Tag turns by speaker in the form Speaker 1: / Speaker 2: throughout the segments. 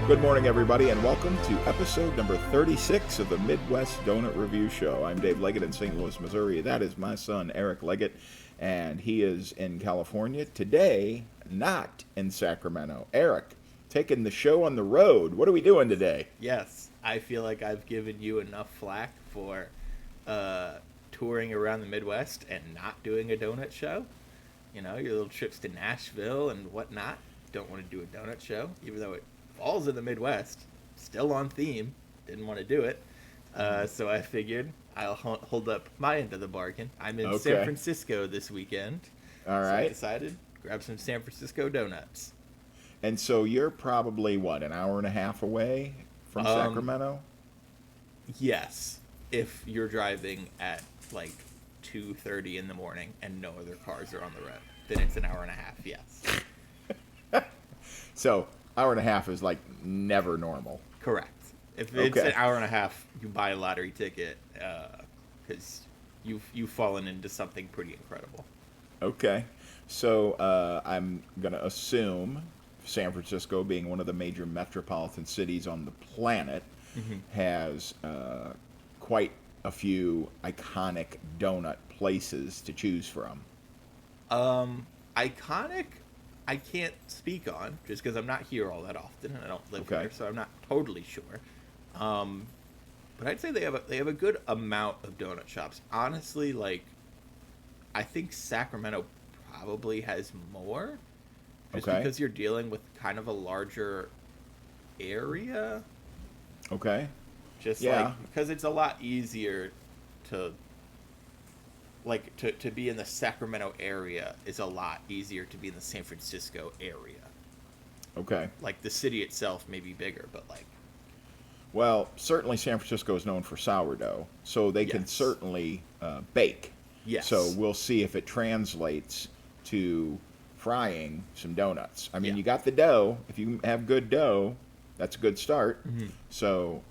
Speaker 1: Good morning, everybody, and welcome to episode number 36 of the Midwest Donut Review Show. I'm Dave Leggett in St. Louis, Missouri. That is my son, Eric Leggett, and he is in California. Today, not in Sacramento. Eric, taking the show on the road. What are we doing today?
Speaker 2: Yes, I feel like I've given you enough flack for touring around the Midwest and not doing a donut show. You know, your little trips to Nashville and whatnot. Don't want to do a donut show, even though it falls in the Midwest. Still on theme. Didn't want to do it. So I figured I'll hold up my end of the bargain. I'm in San Francisco this weekend.
Speaker 1: All right.
Speaker 2: So I decided grab some San Francisco donuts.
Speaker 1: And so you're probably, an hour and a half away from Sacramento?
Speaker 2: Yes. If you're driving at like 2:30 in the morning and no other cars are on the road, then it's an hour and a half, yes.
Speaker 1: So, hour and a half is like never normal.
Speaker 2: Correct. If it's an hour and a half, you buy a lottery ticket because you've fallen into something pretty incredible.
Speaker 1: Okay. So, I'm going to assume San Francisco, being one of the major metropolitan cities on the planet, has quite a few iconic donut places to choose from.
Speaker 2: Iconic, I can't speak on just because I'm not here all that often and I don't live here, so I'm not totally sure. But I'd say they have a good amount of donut shops. Honestly, like I think Sacramento probably has more, just because you're dealing with kind of a larger area.
Speaker 1: Okay.
Speaker 2: Just because it's a lot easier to to be in the Sacramento area is a lot easier to be in the San Francisco area.
Speaker 1: Okay.
Speaker 2: Like the city itself may be bigger, but like.
Speaker 1: Well, certainly San Francisco is known for sourdough, so they can certainly bake.
Speaker 2: Yes.
Speaker 1: So we'll see if it translates to frying some donuts. I mean, you got the dough. If you have good dough, that's a good start. Mm-hmm. So,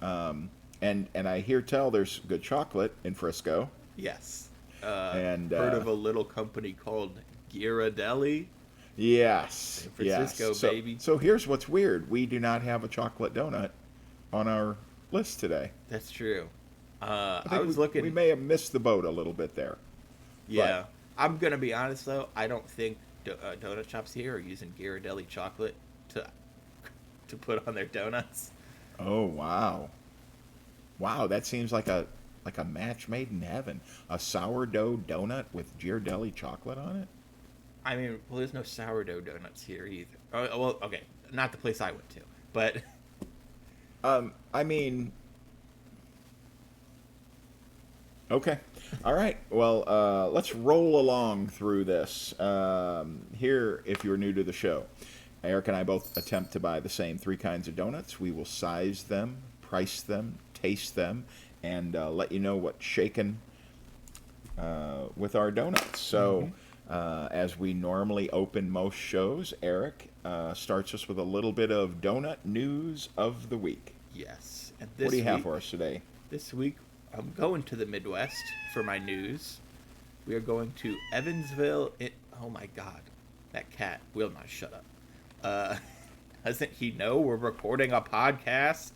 Speaker 1: and I hear tell there's good chocolate in Frisco.
Speaker 2: Yes. And heard of a little company called Ghirardelli?
Speaker 1: Yes.
Speaker 2: San Francisco, baby.
Speaker 1: So here's what's weird. We do not have a chocolate donut on our list today.
Speaker 2: That's true. I was looking.
Speaker 1: We may have missed the boat a little bit there.
Speaker 2: Yeah. But I'm going to be honest, though. I don't think donut shops here are using Ghirardelli chocolate to put on their donuts.
Speaker 1: Oh, wow. Wow, that seems like a match made in heaven. A sourdough donut with Ghirardelli chocolate on it?
Speaker 2: I mean, well, there's no sourdough donuts here either. Oh, well, okay, not the place I went to, but...
Speaker 1: I mean... Okay. All right. Well, let's roll along through this. Here, if you're new to the show, Eric and I both attempt to buy the same three kinds of donuts. We will size them, price them, taste them, and let you know what's shaking with our donuts. So, as we normally open most shows, Eric starts us with a little bit of donut news of the week.
Speaker 2: Yes. And
Speaker 1: what do you have for us today?
Speaker 2: This week, I'm going to the Midwest for my news. We are going to Evansville. Oh, my God. That cat will not shut up. Doesn't he know we're recording a podcast?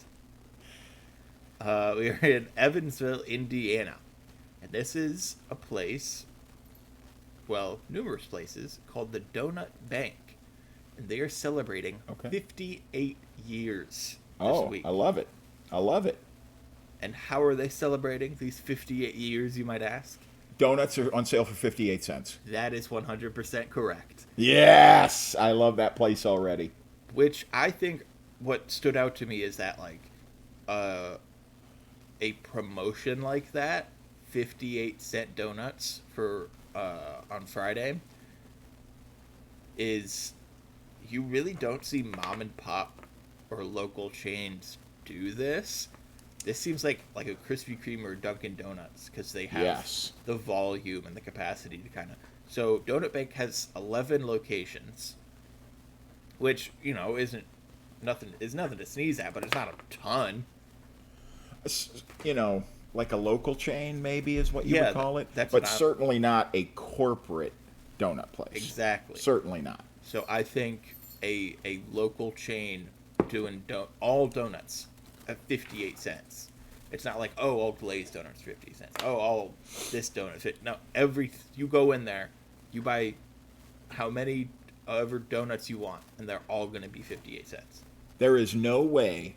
Speaker 2: We are in Evansville, Indiana. And this is a place, well, numerous places, called the Donut Bank. And they are celebrating 58 years this week.
Speaker 1: I love it. I love it.
Speaker 2: And how are they celebrating these 58 years, you might ask?
Speaker 1: Donuts are on sale for 58 cents.
Speaker 2: That is 100% correct.
Speaker 1: Yes! I love that place already.
Speaker 2: Which I think what stood out to me is that, like, a promotion like that, 58-cent donuts for on Friday, is you really don't see mom and pop or local chains do this. This seems like a Krispy Kreme or Dunkin' Donuts because they have the volume and the capacity to kind of. So Donut Bank has 11 locations, which isn't nothing to sneeze at, but it's not a ton.
Speaker 1: Like a local chain, maybe is what you would call it. But certainly not a corporate donut place.
Speaker 2: Exactly.
Speaker 1: Certainly not.
Speaker 2: So I think a local chain doing all donuts at 58 cents. It's not like, oh, all glazed donuts 50 cents. Oh, all this donut. No, you go in there, you buy how many ever donuts you want, and they're all going to be 58 cents.
Speaker 1: There is no way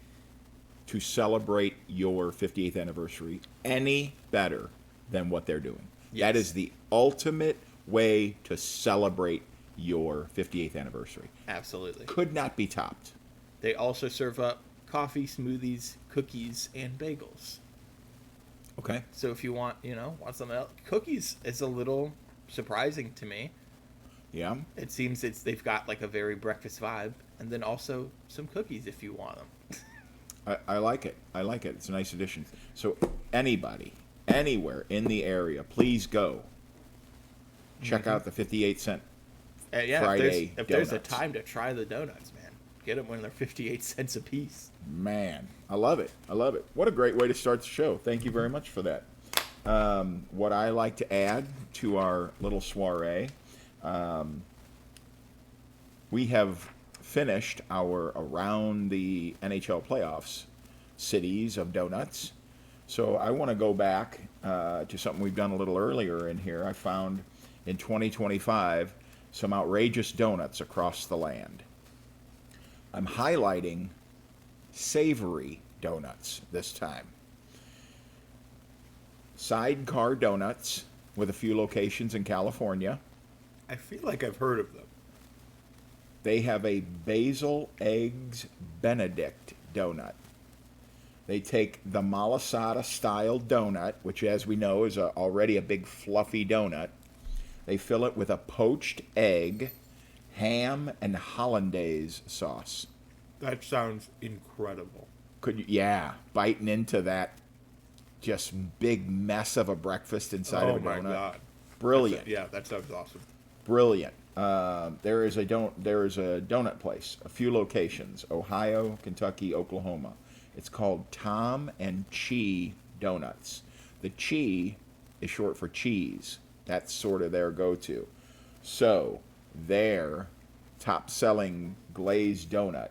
Speaker 1: to celebrate your 58th anniversary any better than what they're doing.
Speaker 2: Yes.
Speaker 1: That is the ultimate way to celebrate your 58th anniversary.
Speaker 2: Absolutely.
Speaker 1: Could not be topped.
Speaker 2: They also serve up coffee, smoothies, cookies, and bagels.
Speaker 1: Okay.
Speaker 2: So if you want something else, cookies is a little surprising to me.
Speaker 1: Yeah.
Speaker 2: It seems they've got like a very breakfast vibe, and then also some cookies if you want them.
Speaker 1: I like it. I like it. It's a nice addition. So anybody, anywhere in the area, please go. Check out the 58-cent Friday
Speaker 2: if there's a
Speaker 1: donuts.
Speaker 2: time to try the donuts, man, get them when they're 58 cents a piece.
Speaker 1: Man, I love it. I love it. What a great way to start the show. Thank you very much for that. What I like to add to our little soiree, we have finished our around the NHL playoffs cities of donuts. So I want to go back to something we've done a little earlier in here. I found in 2025 some outrageous donuts across the land. I'm highlighting savory donuts this time. Sidecar Donuts with a few locations in California.
Speaker 2: I feel like I've heard of them.
Speaker 1: They have a basil eggs Benedict donut. They take the malasada style donut, which as we know is already a big fluffy donut. They fill it with a poached egg, ham, and hollandaise sauce.
Speaker 2: That sounds incredible.
Speaker 1: Yeah, biting into that just big mess of a breakfast inside of a donut.
Speaker 2: Oh my god.
Speaker 1: Brilliant.
Speaker 2: That sounds awesome.
Speaker 1: Brilliant. There is a donut place, a few locations, Ohio, Kentucky, Oklahoma. It's called Tom and Chi Donuts. The Chi is short for cheese. That's sort of their go-to. So, their top-selling glazed donut,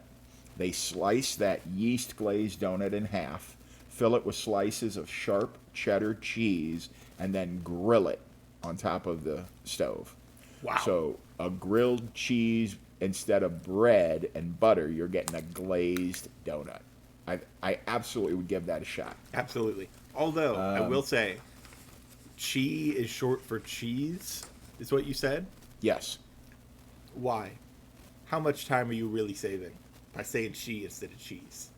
Speaker 1: they slice that yeast glazed donut in half, fill it with slices of sharp cheddar cheese, and then grill it on top of the stove.
Speaker 2: Wow.
Speaker 1: So a grilled cheese instead of bread and butter, you're getting a glazed donut. I absolutely would give that a shot.
Speaker 2: Absolutely. Although, I will say, chi is short for cheese, is what you said?
Speaker 1: Yes.
Speaker 2: Why? How much time are you really saving by saying chi instead of cheese?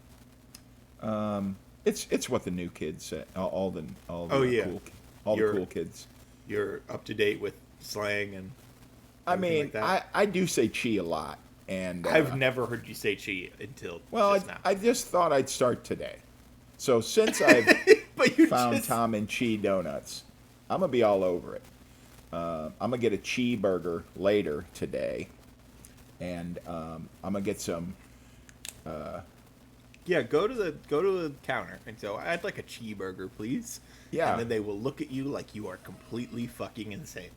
Speaker 1: It's what the new kids say. All the cool kids.
Speaker 2: You're up to date with slang and
Speaker 1: I mean,
Speaker 2: like that.
Speaker 1: I do say chi a lot, and
Speaker 2: I've never heard you say chi until just now.
Speaker 1: I just thought I'd start today. So since I've found Tom and Chi Donuts, I'm gonna be all over it. I'm gonna get a Chi burger later today, and I'm gonna get some.
Speaker 2: Go to the counter and go, I'd like a cheeseburger, please.
Speaker 1: Yeah.
Speaker 2: And then they will look at you like you are completely fucking insane.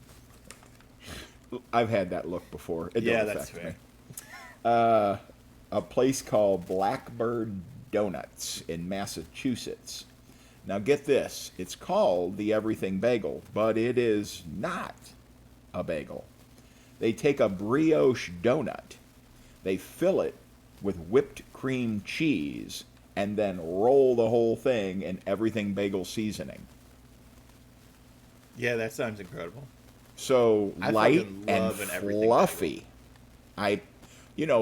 Speaker 1: I've had that look before. It
Speaker 2: Yeah,
Speaker 1: don't
Speaker 2: that's
Speaker 1: affect
Speaker 2: fair.
Speaker 1: me. A place called Blackbird Donuts in Massachusetts. Now get this. It's called the Everything Bagel, but it is not a bagel. They take a brioche donut. They fill it with whipped cream cheese and then roll the whole thing in Everything Bagel seasoning.
Speaker 2: Yeah, that sounds incredible.
Speaker 1: So
Speaker 2: I
Speaker 1: light
Speaker 2: fucking
Speaker 1: and
Speaker 2: love an Everything
Speaker 1: fluffy. A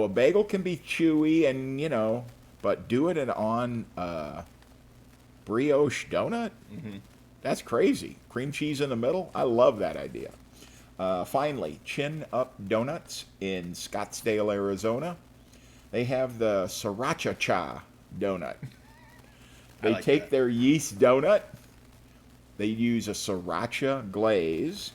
Speaker 1: bagel can be chewy and, but do it on a brioche donut?
Speaker 2: Mm-hmm.
Speaker 1: That's crazy. Cream cheese in the middle? I love that idea. Finally, Chin Up Donuts in Scottsdale, Arizona. They have the Sriracha Cha donut. They
Speaker 2: like
Speaker 1: take
Speaker 2: that.
Speaker 1: their yeast donut. They use a sriracha glaze.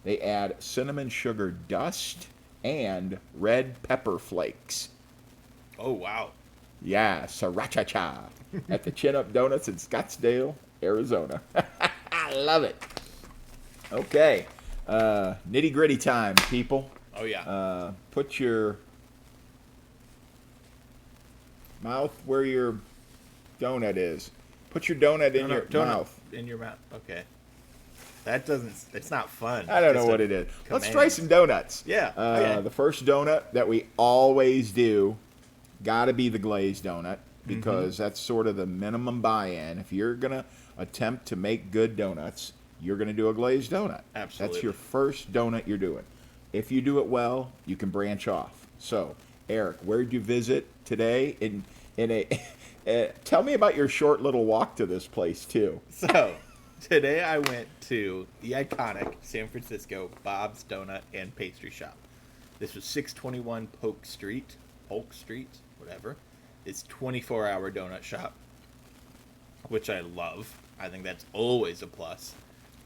Speaker 1: They add cinnamon sugar dust and red pepper flakes.
Speaker 2: Oh, wow.
Speaker 1: Yeah, Sriracha Cha at the Chin Up Donuts in Scottsdale, Arizona. I love it. Okay, nitty gritty time, people.
Speaker 2: Oh, yeah.
Speaker 1: Put your Mouth where your donut is. Put your donut in your mouth.
Speaker 2: In your mouth. Okay. That doesn't. It's not fun.
Speaker 1: I don't know what it is. Let's try some donuts.
Speaker 2: Yeah. Okay.
Speaker 1: The first donut that we always do, got to be the glazed donut because that's sort of the minimum buy-in. If you're gonna attempt to make good donuts, you're gonna do a glazed donut.
Speaker 2: Absolutely.
Speaker 1: That's your first donut you're doing. If you do it well, you can branch off. So, Eric, where'd you visit today? Tell me about your short little walk to this place too.
Speaker 2: So, today I went to the iconic San Francisco Bob's Donut and Pastry Shop. This was 621 Polk Street, whatever. It's 24-hour donut shop, which I love. I think that's always a plus.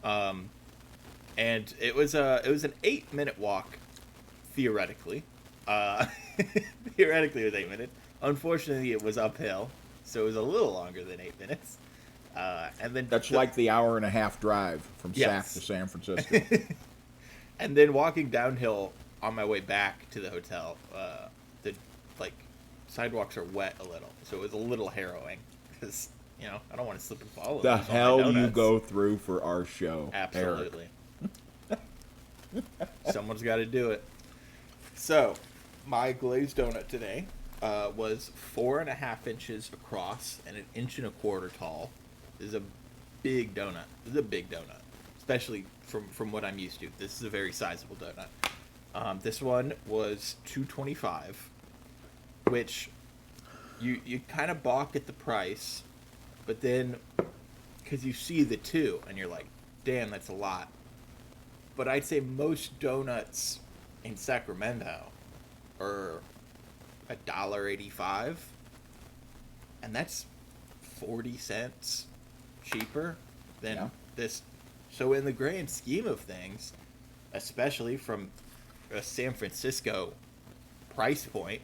Speaker 2: And it was an 8-minute walk, theoretically. Theoretically, it was 8 minutes. Unfortunately, it was uphill, so it was a little longer than 8 minutes. And then
Speaker 1: that's like the hour and a half drive from SAC to San Francisco.
Speaker 2: And then walking downhill on my way back to the hotel, the sidewalks are wet a little, so it was a little harrowing because I don't want to slip and fall.
Speaker 1: The hell you go through for our show?
Speaker 2: Absolutely. Someone's got to do it. So, my glazed donut today was 4.5 inches across and 1.25 inches tall. This is a big donut. Especially from what I'm used to. This is a very sizable donut. This one was $2.25, which you kind of balk at the price, but then because you see the 2 and you're like, damn, that's a lot. But I'd say most donuts in Sacramento are $1.85, and that's 40 cents cheaper than this. So in the grand scheme of things, especially from a San Francisco price point,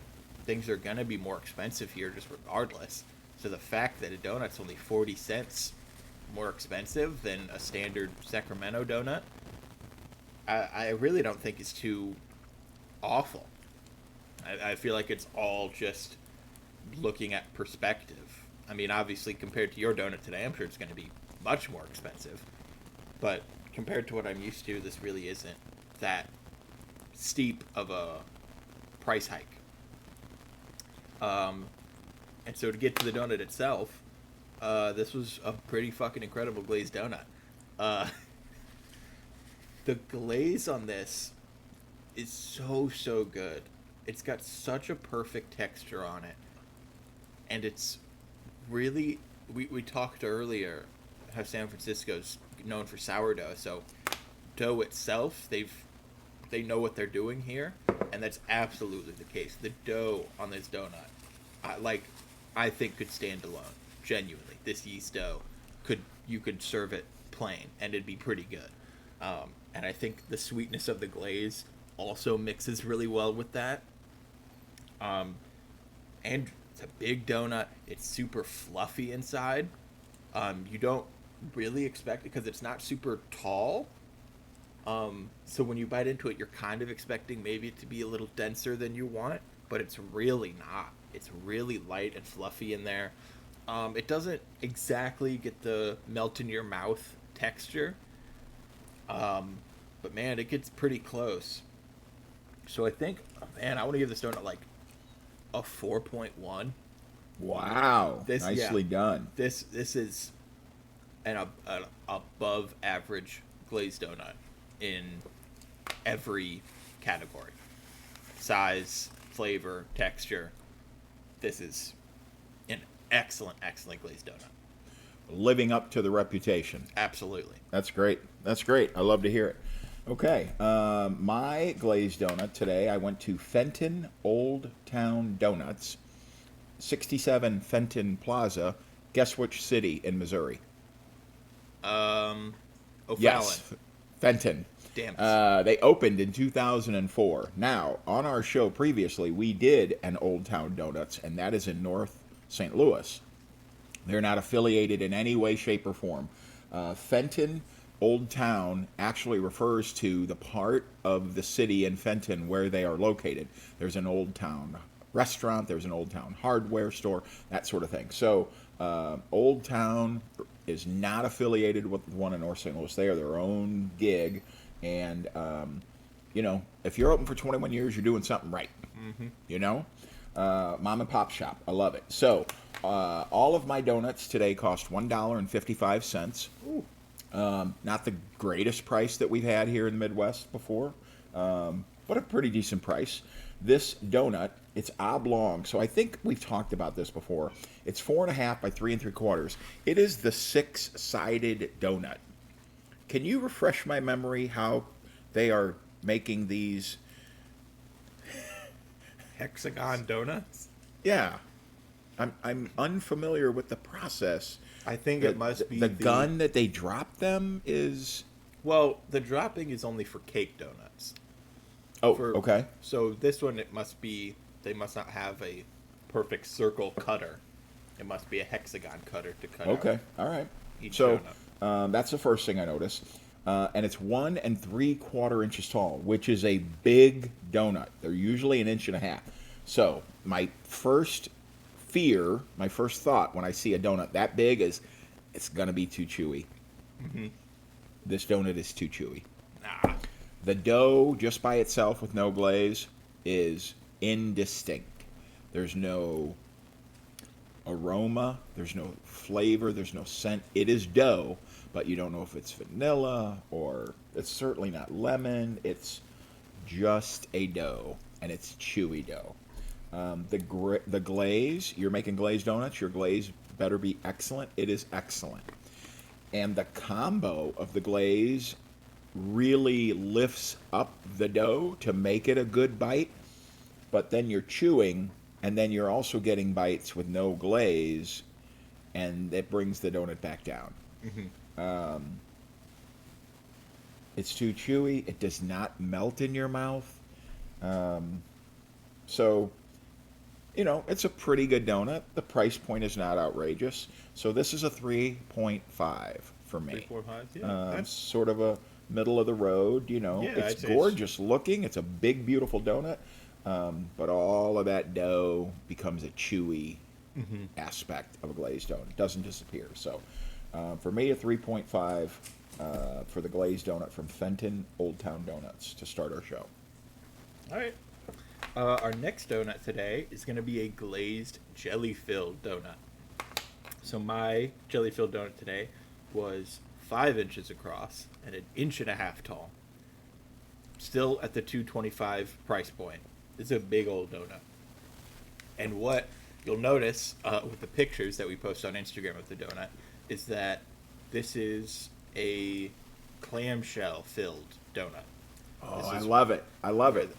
Speaker 2: things are going to be more expensive here just regardless. So the fact that a donut's only 40 cents more expensive than a standard Sacramento donut, I really don't think it's too awful. I feel like it's all just looking at perspective. I mean, obviously, compared to your donut today, I'm sure it's going to be much more expensive. But compared to what I'm used to, this really isn't that steep of a price hike. And so to get to the donut itself, this was a pretty fucking incredible glazed donut. The glaze on this is so good. It's got such a perfect texture on it. And it's really... We talked earlier how San Francisco's known for sourdough. So dough itself, they know what they're doing here. And that's absolutely the case. The dough on this donut, I think could stand alone. Genuinely. This yeast dough, you could serve it plain and it'd be pretty good. And I think the sweetness of the glaze also mixes really well with that. And it's a big donut. It's super fluffy inside. You don't really expect it because it's not super tall. So when you bite into it, you're kind of expecting maybe it to be a little denser than you want, but it's really not. It's really light and fluffy in there. It doesn't exactly get the melt in your mouth texture. But man, it gets pretty close. So I think, I want to give this donut like a 4.1.
Speaker 1: Wow, nicely done.
Speaker 2: This is an above average glazed donut in every category. Size, flavor, texture. This is an excellent glazed donut.
Speaker 1: Living up to the reputation.
Speaker 2: Absolutely.
Speaker 1: That's great. I love to hear it. Okay, my glazed donut today, I went to Fenton Old Town Donuts, 67 Fenton Plaza. Guess which city in Missouri?
Speaker 2: O'Fallon.
Speaker 1: Yes, Fenton.
Speaker 2: Damn it.
Speaker 1: They opened in 2004. Now, on our show previously, we did an Old Town Donuts, and that is in North St. Louis. They're not affiliated in any way, shape, or form. Fenton Old Town actually refers to the part of the city in Fenton where they are located. There's an Old Town. restaurant. There's an Old Town hardware store, that sort of thing. So Old Town is not affiliated with the one in North St. Louis. They are their own gig, and if you're open for 21 years, you're doing something right. Mom and pop shop. I love it. So all of my donuts today cost $1.55. Not the greatest price that we've had here in the Midwest before, but a pretty decent price. This donut, it's oblong, so I think we've talked about this before. It's 4.5 by 3 3/4. It is the 6-sided donut. Can you refresh my memory how they are making these
Speaker 2: hexagon donuts?
Speaker 1: Yeah, I'm unfamiliar with the process.
Speaker 2: I think it must be
Speaker 1: the gun that they drop them is.
Speaker 2: Well, the dropping is only for cake donuts.
Speaker 1: Oh, okay.
Speaker 2: So this one, they must not have a perfect circle cutter. It must be a hexagon cutter to cut.
Speaker 1: Okay, all right.
Speaker 2: So
Speaker 1: that's the first thing I noticed. And it's 1 3/4 inches tall, which is a big donut. They're usually 1.5 inches. So my first thought when I see a donut that big is it's going to be too chewy.
Speaker 2: Mm-hmm.
Speaker 1: This donut is too chewy.
Speaker 2: Nah.
Speaker 1: The dough, just by itself with no glaze, is indistinct. There's no aroma, there's no flavor, there's no scent. It is dough, but you don't know if it's vanilla or it's certainly not lemon. It's just a dough, and it's chewy dough. The glaze, you're making glazed donuts, your glaze better be excellent. It is excellent. And the combo of the glaze really lifts up the dough to make it a good bite, but then you're chewing, and then you're also getting bites with no glaze, and it brings the donut back down.
Speaker 2: Mm-hmm.
Speaker 1: It's too chewy. It does not melt in your mouth. So, it's a pretty good donut. The price point is not outrageous. So this is a 3.5 for me.
Speaker 2: 3.5, yeah.
Speaker 1: Sort of a middle of the road. It's gorgeous looking. It's a big, beautiful donut. But all of that dough becomes a chewy aspect of a glazed donut. It doesn't disappear. So for me, a 3.5 for the glazed donut from Fenton Old Town Donuts to start our show.
Speaker 2: All right. Our next donut today is going to be a glazed jelly-filled donut. So my jelly-filled donut today was 5 inches across and 1.5 inches tall. Still at the $2.25 price point. It's a big old donut. And what you'll notice with the pictures that we post on Instagram of the donut is that this is a clamshell-filled donut.
Speaker 1: Oh, I love it. I love it.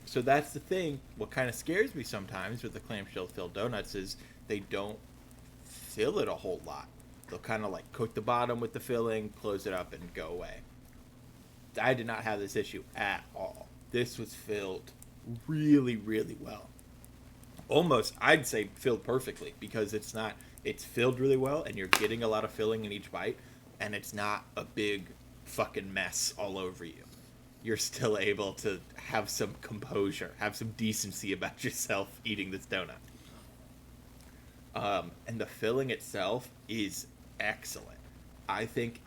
Speaker 2: So that's the thing. What kind of scares me sometimes with the clamshell-filled donuts is they don't fill it a whole lot. They'll kind of like cook the bottom with the filling, close it up, and go away. I did not have this issue at all. This was filled really, really well. Almost, I'd say filled perfectly, because it's filled really well, and you're getting a lot of filling in each bite, and it's not a big fucking mess all over you. You're still able to have some composure, have some decency about yourself eating this donut. And the filling itself is excellent. I think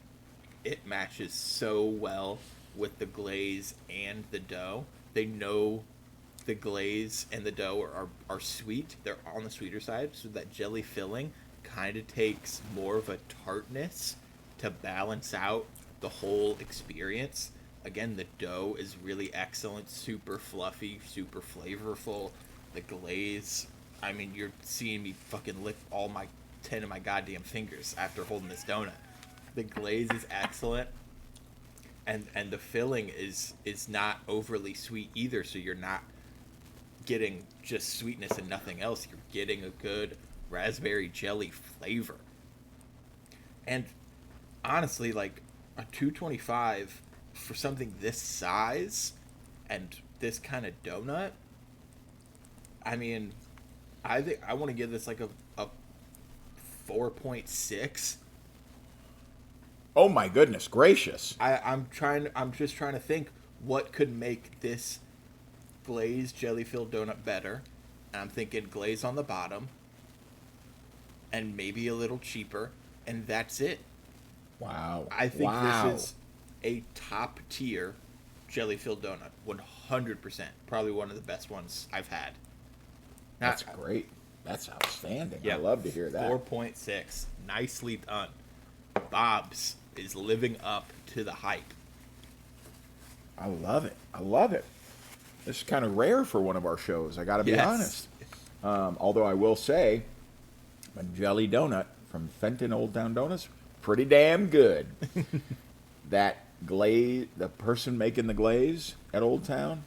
Speaker 2: it matches so well with the glaze and the dough. They know the glaze and the dough are sweet. They're on the sweeter side, so that jelly filling kind of takes more of a tartness to balance out the whole experience. Again, the dough is really excellent, super fluffy, super flavorful. The glaze, I mean, you're seeing me fucking lick all 10 of my goddamn fingers after holding this donut. The glaze is excellent, and the filling is not overly sweet either, so you're not getting just sweetness and nothing else. You're getting a good raspberry jelly flavor. And honestly, like a $2.25 for something this size and this kind of donut, I mean, I think I want to give this like a 4.6.
Speaker 1: Oh my goodness gracious!
Speaker 2: I'm just trying to think what could make this glazed jelly filled donut better, and I'm thinking glaze on the bottom, and maybe a little cheaper, and that's it.
Speaker 1: Wow.
Speaker 2: I think
Speaker 1: Wow.
Speaker 2: this is a top tier jelly filled donut. 100%. Probably one of the best ones I've had.
Speaker 1: That's great. That's outstanding.
Speaker 2: Yeah.
Speaker 1: I love to hear that.
Speaker 2: 4.6. Nicely done. Bob's is living up to the hype.
Speaker 1: I love it. I love it. This is kind of rare for one of our shows. I got to be
Speaker 2: Yes.
Speaker 1: honest. Although I will say, a jelly donut from Fenton Old Town Donuts, pretty damn good. That glaze, the person making the glaze at Old Town,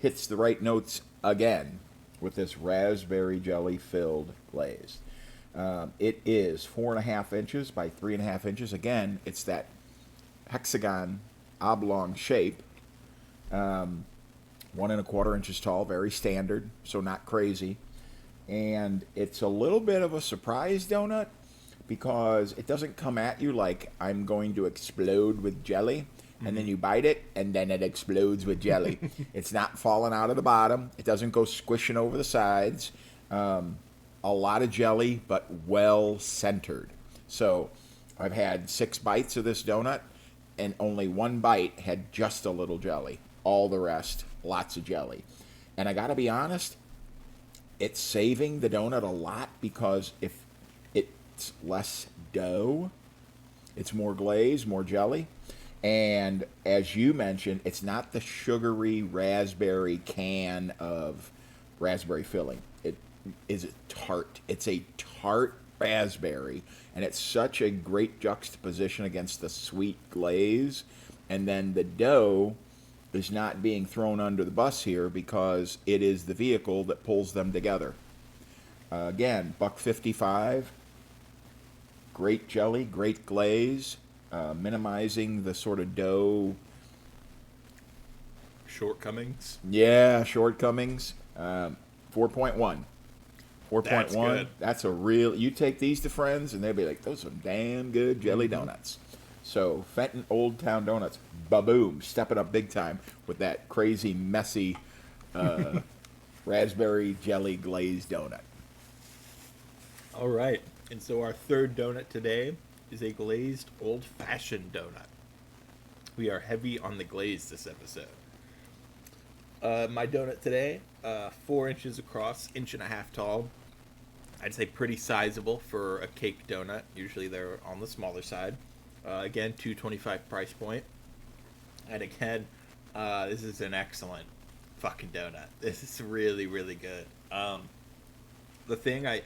Speaker 1: hits the right notes again with this raspberry jelly filled glaze. It is 4.5 inches by 3.5 inches. Again, it's that hexagon oblong shape. 1.25 inches tall, very standard, so not crazy. And it's a little bit of a surprise donut because it doesn't come at you like I'm going to explode with jelly, and then you bite it, and then it explodes with jelly. It's not falling out of the bottom. It doesn't go squishing over the sides. A lot of jelly, but well centered. So I've had 6 bites of this donut, and only 1 bite had just a little jelly. All the rest, lots of jelly. And I gotta be honest, it's saving the donut a lot because if it's less dough, it's more glaze, more jelly. And as you mentioned, it's not the sugary raspberry can of raspberry filling. It is tart. It's a tart raspberry, and it's such a great juxtaposition against the sweet glaze. And then the dough is not being thrown under the bus here because it is the vehicle that pulls them together. Again, $1.55. Great jelly, great glaze, minimizing the sort of dough.
Speaker 2: Shortcomings.
Speaker 1: Yeah, shortcomings. 4.1. 4.1.
Speaker 2: That's good.
Speaker 1: That's a real. You take these to friends, and they'll be like, "Those are some damn good jelly donuts." So Fenton Old Town Donuts, ba-boom, stepping up big time with that crazy, messy raspberry jelly glazed donut.
Speaker 2: All right. And so our third donut today is a glazed old-fashioned donut. We are heavy on the glaze this episode. My donut today, 4 inches across, 1.5 inches tall. I'd say pretty sizable for a cake donut. Usually they're on the smaller side. Again, $2.25 price point. And again, this is an excellent fucking donut. This is really, really good. The thing I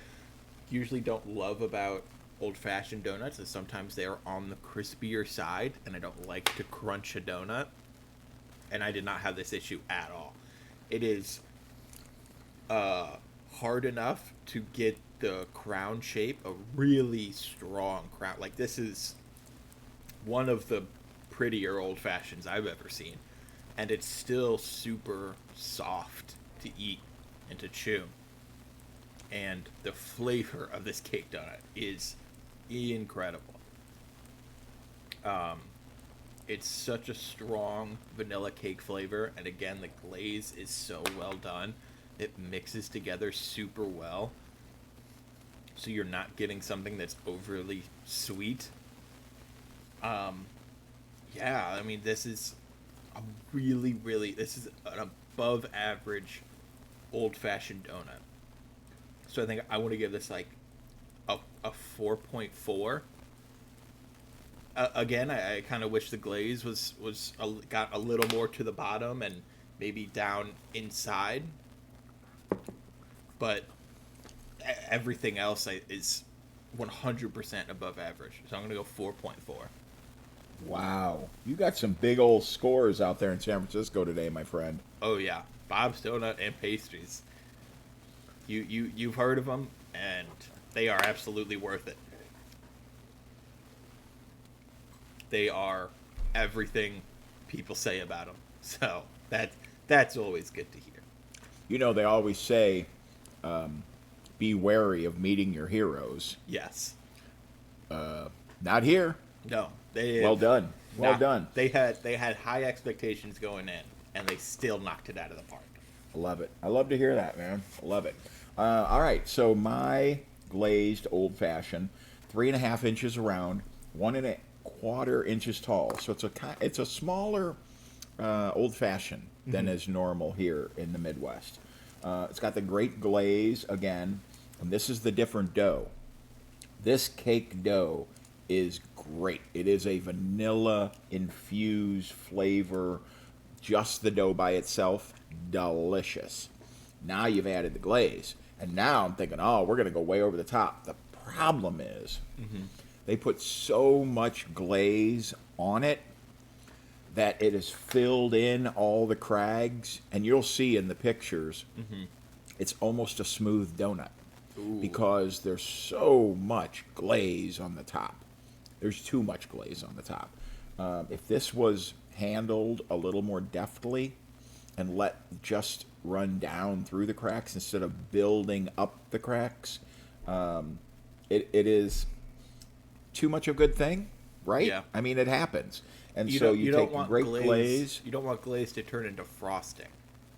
Speaker 2: usually don't love about old-fashioned donuts is sometimes they're on the crispier side, and I don't like to crunch a donut. And I did not have this issue at all. It is hard enough to get the crown shape, a really strong crown. Like, this is one of the prettier old fashions I've ever seen, and it's still super soft to eat and to chew. And the flavor of this cake donut is incredible. It's such a strong vanilla cake flavor, and again, the glaze is so well done. It mixes together super well, so you're not getting something that's overly sweet. Yeah, I mean, this is a really, really, this is an above average old-fashioned donut. So I think I want to give this like a 4.4. Again, I kind of wish the glaze got a little more to the bottom and maybe down inside. But everything else is 100% above average. So I'm going to go 4.4.
Speaker 1: Wow. You got some big old scores out there in San Francisco today, my friend.
Speaker 2: Oh yeah, Bob's Donut and Pastries. You've heard of them, and they are absolutely worth it. They are everything people say about them. So that's always good to hear.
Speaker 1: You know, they always say, be wary of meeting your heroes.
Speaker 2: Yes.
Speaker 1: Not here.
Speaker 2: No. They
Speaker 1: Well done. Well done.
Speaker 2: They had high expectations going in, and they still knocked it out of the park.
Speaker 1: I love it. I love to hear that, man. I love it. All right, so my glazed old fashioned, 3.5 inches around, 1.25 inches tall. So it's a smaller old fashioned than is normal here in the Midwest. It's got the great glaze again, and this is the different dough. This cake dough is great. It is a vanilla infused flavor, just the dough by itself, delicious. Now you've added the glaze, and now I'm thinking, oh, we're going to go way over the top. The problem is they put so much glaze on it that it has filled in all the crags, and you'll see in the pictures, it's almost a smooth donut.
Speaker 2: Ooh.
Speaker 1: Because there's so much glaze on the top. There's too much glaze on the top. If this was handled a little more deftly and let just run down through the cracks instead of building up the cracks, it is too much of a good thing, right?
Speaker 2: Yeah.
Speaker 1: I mean, it happens. And
Speaker 2: You
Speaker 1: so
Speaker 2: don't-
Speaker 1: you
Speaker 2: don't
Speaker 1: take
Speaker 2: want
Speaker 1: great glaze.
Speaker 2: You don't want glaze to turn into frosting.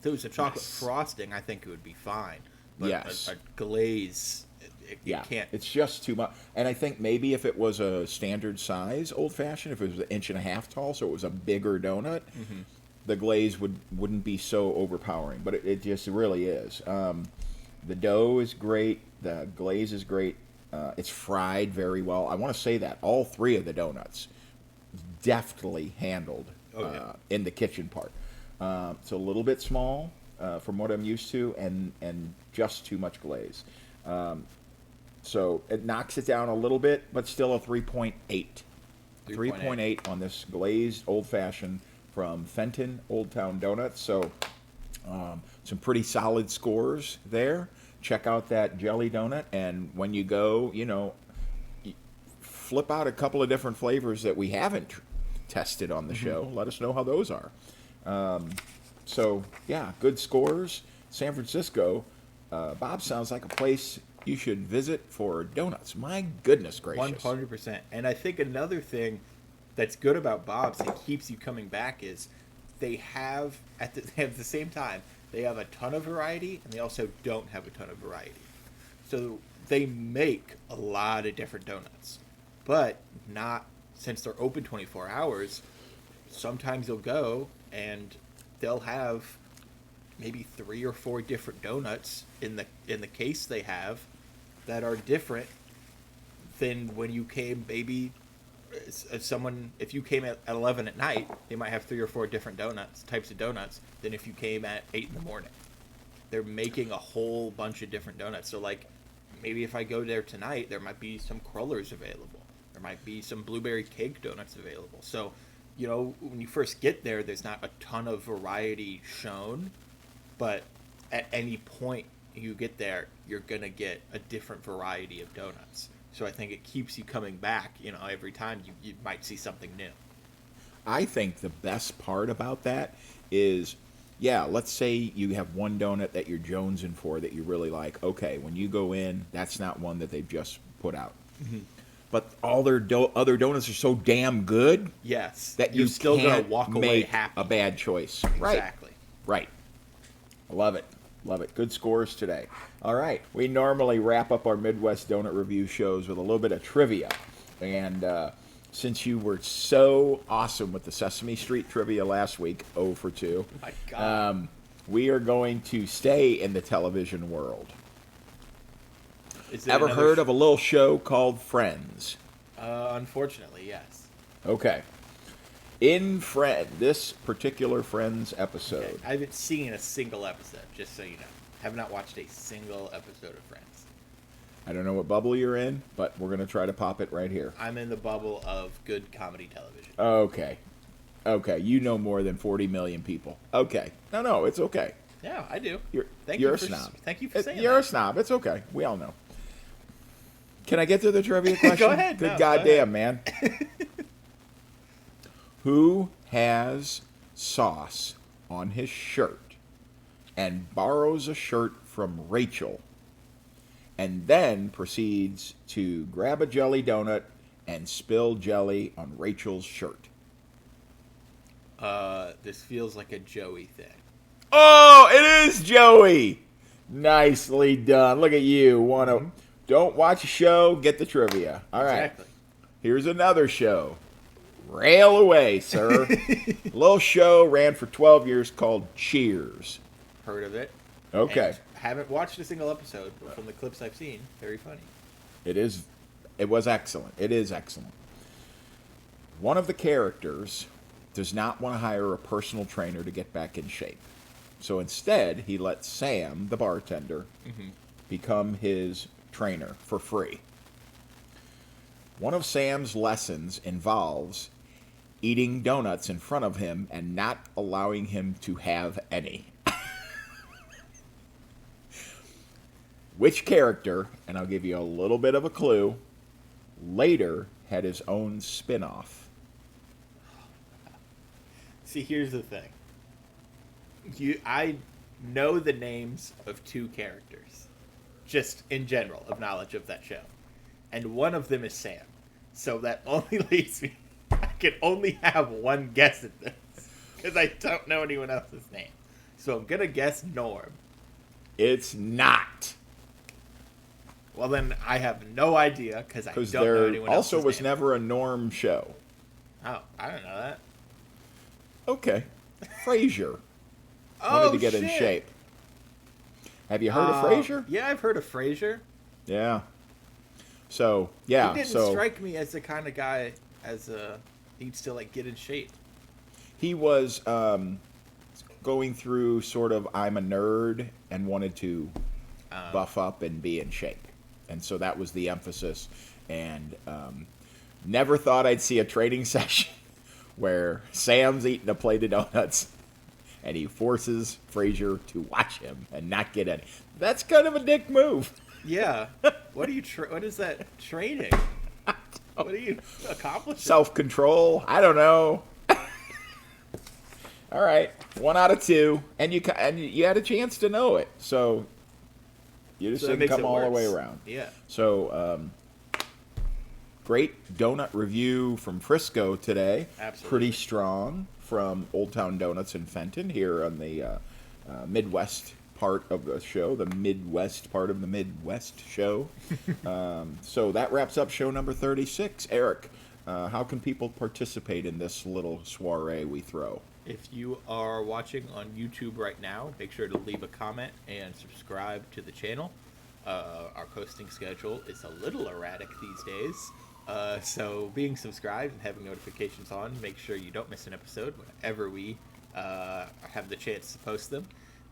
Speaker 2: If it was a chocolate
Speaker 1: Yes.
Speaker 2: frosting, I think it would be fine. But
Speaker 1: Yes.
Speaker 2: a glaze, you
Speaker 1: Yeah,
Speaker 2: can't.
Speaker 1: it's just too much. And I think maybe if it was a standard size old fashioned, if it was 1.5 inches tall, so it was a bigger donut, the glaze wouldn't be so overpowering. But it just really is. The dough is great. The glaze is great. It's fried very well. I want to say that all three of the donuts deftly handled in the kitchen part. It's a little bit small from what I'm used to, and just too much glaze. So it knocks it down a little bit, but still a 3.8. 3.8 on this glazed old fashioned from Fenton Old Town Donuts. So some pretty solid scores there. Check out that jelly donut, and when you go, flip out a couple of different flavors that we haven't tested on the show. Let us know how those are. So yeah, good scores. San Francisco, Bob, sounds like a place you should visit for donuts. My goodness gracious.
Speaker 2: 100%. And I think another thing that's good about Bob's and keeps you coming back is they have at the same time they have a ton of variety, and they also don't have a ton of variety. So they make a lot of different donuts, but not, since they're open 24 hours. Sometimes you'll go and they'll have maybe 3 or 4 different donuts in the case they have that are different than when you came. Maybe if you came at 11 at night, they might have 3 or 4 different types of donuts than if you came at 8 in the morning. They're making a whole bunch of different donuts. So like maybe if I go there tonight, there might be some crullers available. There might be some blueberry cake donuts available. So when you first get there, there's not a ton of variety shown, but at any point you get there, you're going to get a different variety of donuts. So I think it keeps you coming back, every time you might see something new.
Speaker 1: I think the best part about that is, let's say you have one donut that you're jonesing for that you really like. Okay, when you go in, that's not one that they've just put out. But all their other donuts are so damn good.
Speaker 2: Yes,
Speaker 1: that
Speaker 2: you're
Speaker 1: you
Speaker 2: still
Speaker 1: can't
Speaker 2: gonna walk away
Speaker 1: make
Speaker 2: happy.
Speaker 1: a bad choice.
Speaker 2: Exactly.
Speaker 1: Right. I love it. Love it. Good scores today. All right. We normally wrap up our Midwest Donut Review shows with a little bit of trivia. And since you were so awesome with the Sesame Street trivia last week, 0 for 2,
Speaker 2: My God.
Speaker 1: we are going to stay in the television world.
Speaker 2: Is there
Speaker 1: Ever
Speaker 2: another
Speaker 1: heard of a little show called Friends?
Speaker 2: Unfortunately, yes.
Speaker 1: Okay. In this particular Friends episode.
Speaker 2: Okay. I haven't seen a single episode, just so you know. Have not watched a single episode of Friends.
Speaker 1: I don't know what bubble you're in, but we're going to try to pop it right here.
Speaker 2: I'm in the bubble of good comedy television.
Speaker 1: Okay. Okay, you know more than 40 million people. Okay. No, it's okay.
Speaker 2: Yeah, I do.
Speaker 1: You're a snob.
Speaker 2: Thank you for saying
Speaker 1: You're
Speaker 2: that.
Speaker 1: a snob. It's okay. We all know. Can I get to the trivia question?
Speaker 2: Go ahead.
Speaker 1: Good
Speaker 2: No,
Speaker 1: goddamn, man. Who has sauce on his shirt and borrows a shirt from Rachel and then proceeds to grab a jelly donut and spill jelly on Rachel's shirt?
Speaker 2: This feels like a Joey thing.
Speaker 1: Oh, it is Joey. Nicely done. Look at you. Don't watch a show, get the trivia. All right.
Speaker 2: Exactly.
Speaker 1: Here's another show. Rail away, sir. A little show ran for 12 years called Cheers.
Speaker 2: Heard of it.
Speaker 1: Okay.
Speaker 2: And haven't watched a single episode, but from the clips I've seen, very funny.
Speaker 1: It was excellent. It is excellent. One of the characters does not want to hire a personal trainer to get back in shape. So instead, he lets Sam, the bartender, become his trainer for free. One of Sam's lessons involves eating donuts in front of him and not allowing him to have any. Which character, and I'll give you a little bit of a clue, later had his own spin-off?
Speaker 2: See, here's the thing. I know the names of two characters, just in general, of knowledge of that show. And one of them is Sam. So that only leaves me, I can only have one guess at this, because I don't know anyone else's name. So I'm going to guess Norm.
Speaker 1: It's not.
Speaker 2: Well, then I have no idea, because I don't know
Speaker 1: there
Speaker 2: anyone else's
Speaker 1: also was
Speaker 2: name.
Speaker 1: never a Norm show.
Speaker 2: Oh, I don't know that.
Speaker 1: Okay. Frasier.
Speaker 2: Oh,
Speaker 1: Wanted to get in shape. Have you heard of Frasier?
Speaker 2: Yeah, I've heard of Frasier.
Speaker 1: Yeah. So, yeah.
Speaker 2: He didn't strike me as the kind of guy as needs to like get in shape.
Speaker 1: He was going through sort of I'm a nerd and wanted to buff up and be in shape. And so that was the emphasis. And never thought I'd see a training session where Sam's eating a plate of donuts and he forces Frasier to watch him and not get any. That's kind of a dick move.
Speaker 2: Yeah. What are you? What is that training? What are you accomplishing?
Speaker 1: Self-control. I don't know. All right, 1 out of 2, and you had a chance to know it, so you just didn't come all the way around.
Speaker 2: Yeah.
Speaker 1: So, great donut review from Frisco today.
Speaker 2: Absolutely.
Speaker 1: Pretty strong from Old Town Donuts in Fenton here on the Midwest part of the show, the Midwest part of the Midwest show. So that wraps up show number 36. Eric, how can people participate in this little soiree we throw?
Speaker 2: If you are watching on YouTube right now, make sure to leave a comment and subscribe to the channel. Our posting schedule is a little erratic these days. So being subscribed and having notifications on, make sure you don't miss an episode whenever we have the chance to post them.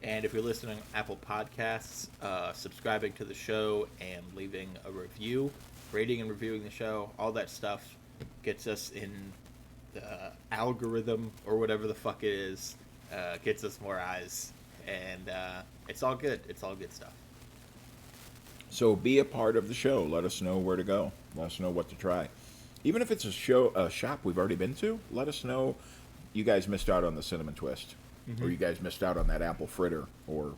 Speaker 2: And if you're listening on Apple Podcasts, subscribing to the show and leaving a review, rating and reviewing the show, all that stuff gets us in the algorithm or whatever the fuck it is, gets us more eyes. And it's all good. It's all good stuff.
Speaker 1: So be a part of the show. Let us know where to go. Let us know what to try. Even if it's a shop we've already been to, let us know you guys missed out on the cinnamon twist. Or you guys missed out on that apple fritter, or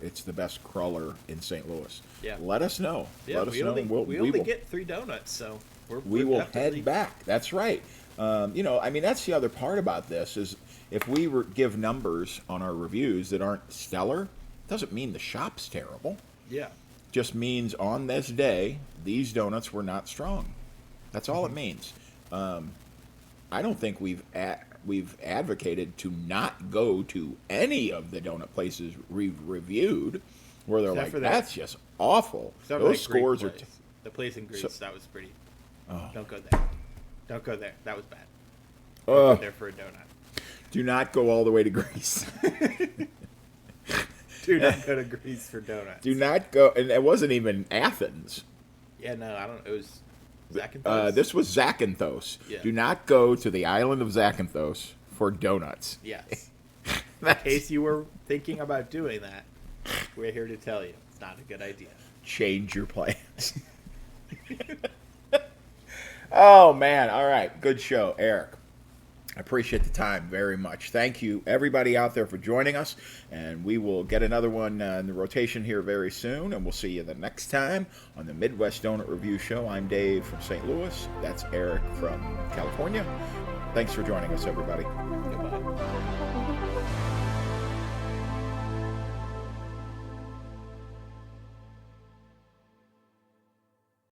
Speaker 1: it's the best crawler in St. Louis.
Speaker 2: Yeah.
Speaker 1: Let us know.
Speaker 2: Yeah,
Speaker 1: Let us know.
Speaker 2: We only get 3 donuts, so
Speaker 1: we will head back. That's right. That's the other part about this is if we give numbers on our reviews that aren't stellar, doesn't mean the shop's terrible.
Speaker 2: Yeah.
Speaker 1: Just means on this day, these donuts were not strong. That's all it means. I don't think we've advocated to not go to any of the donut places we've reviewed where they're
Speaker 2: Except
Speaker 1: like, that's just awful.
Speaker 2: Except
Speaker 1: Those scores are...
Speaker 2: the place in Greece, that was pretty...
Speaker 1: Oh.
Speaker 2: Don't go there. Don't go there. That was bad. Don't go there for a donut.
Speaker 1: Do not go all the way to Greece.
Speaker 2: Do not go to Greece for donuts.
Speaker 1: Do not go... And it wasn't even Athens.
Speaker 2: Yeah, no, I don't... It was Zakynthos.
Speaker 1: This was Zakynthos.
Speaker 2: Yeah.
Speaker 1: Do not go to the island of Zakynthos for donuts.
Speaker 2: Yes. In case you were thinking about doing that, we're here to tell you it's not a good idea.
Speaker 1: Change your plans. Oh, man. All right. Good show, Eric. I appreciate the time very much. Thank you, everybody out there, for joining us. And we will get another one in the rotation here very soon. And we'll see you the next time on the Midwest Donut Review Show. I'm Dave from St. Louis. That's Eric from California. Thanks for joining us, everybody.
Speaker 2: Goodbye.